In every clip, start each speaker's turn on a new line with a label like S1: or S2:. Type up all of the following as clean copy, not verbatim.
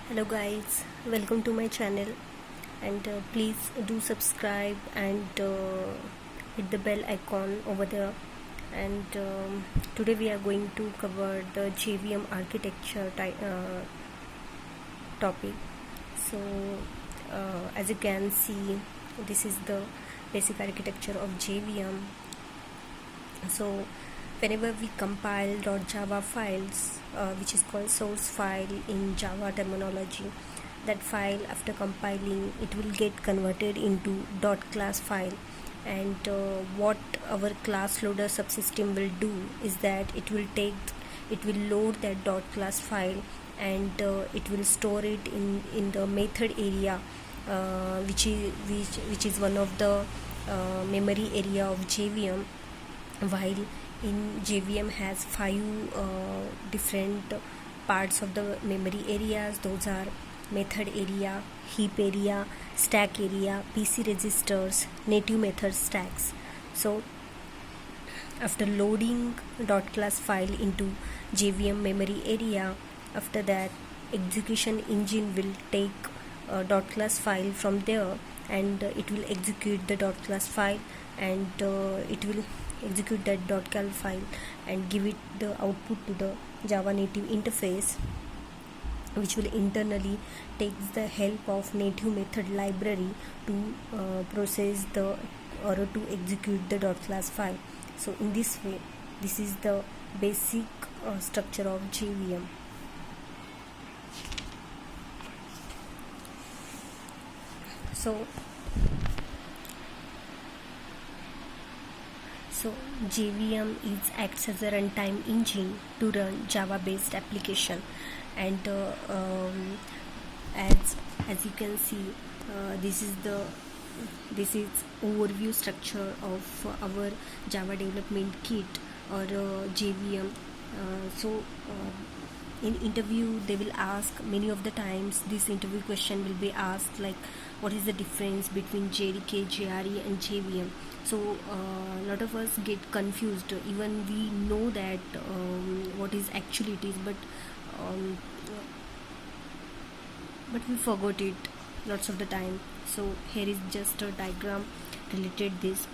S1: Hello guys, welcome to my channel and please do subscribe and hit the bell icon over there. And today we are going to cover the JVM architecture topic. So as you can see, this is the basic architecture of JVM. So whenever we compile .java files, which is called source file in Java terminology, that file after compiling it will get converted into .class file. And what our class loader subsystem will do is that it will load that .class file and it will store it in the method area, which is one of the memory area of JVM. While in JVM has 5 different parts of the memory areas. Those are method area, heap area, stack area, PC registers, native method stacks. So after loading .class file into JVM memory area, after that execution engine will take .class file from there and it will execute the .class file, and it will execute that .cal file and give it the output to the Java native interface, which will internally takes the help of native method library to process the or to execute the .class file. So in this way, this is the basic structure of JVM. So JVM acts as a runtime engine to run Java-based application, and as you can see, this is overview structure of our Java development kit or JVM. In interview they will ask, many of the times this interview question will be asked, like what is the difference between JDK, JRE and JVM. So a lot of us get confused, even we know that what is actually it is, but we forgot it lots of the time. So here is just a diagram related this.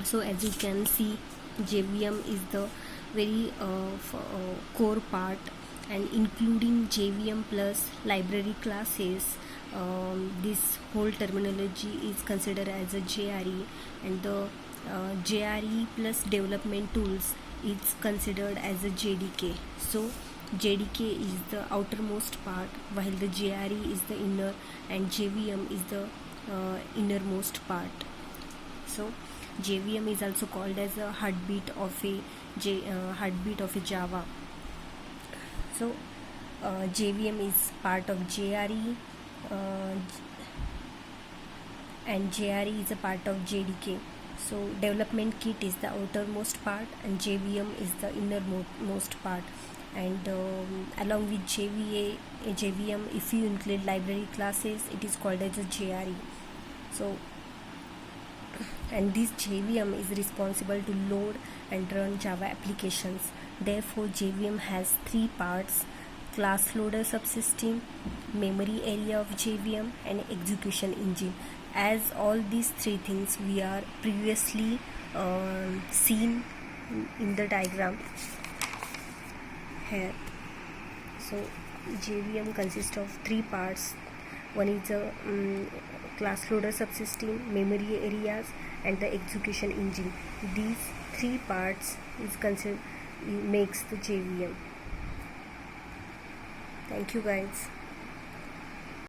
S1: So as you can see, JVM is the very core part, and including JVM plus library classes, this whole terminology is considered as a JRE, and the JRE plus development tools is considered as a JDK. So JDK is the outermost part, while the JRE is the inner and JVM is the innermost part. So JVM is also called as a heartbeat of a Java. So JVM is part of JRE, and JRE is a part of JDK. So development kit is the outermost part and JVM is the innermost part. And along with JVM, if you include library classes, it is called as a JRE. So, and this JVM is responsible to load and run Java applications. Therefore JVM has 3 parts: class loader subsystem, memory area of JVM, and execution engine. As all these 3 things we are previously seen in the diagram here. So JVM consists of 3 parts. One is a class loader subsystem, memory areas, and the execution engine. These 3 parts makes the JVM. Thank you guys.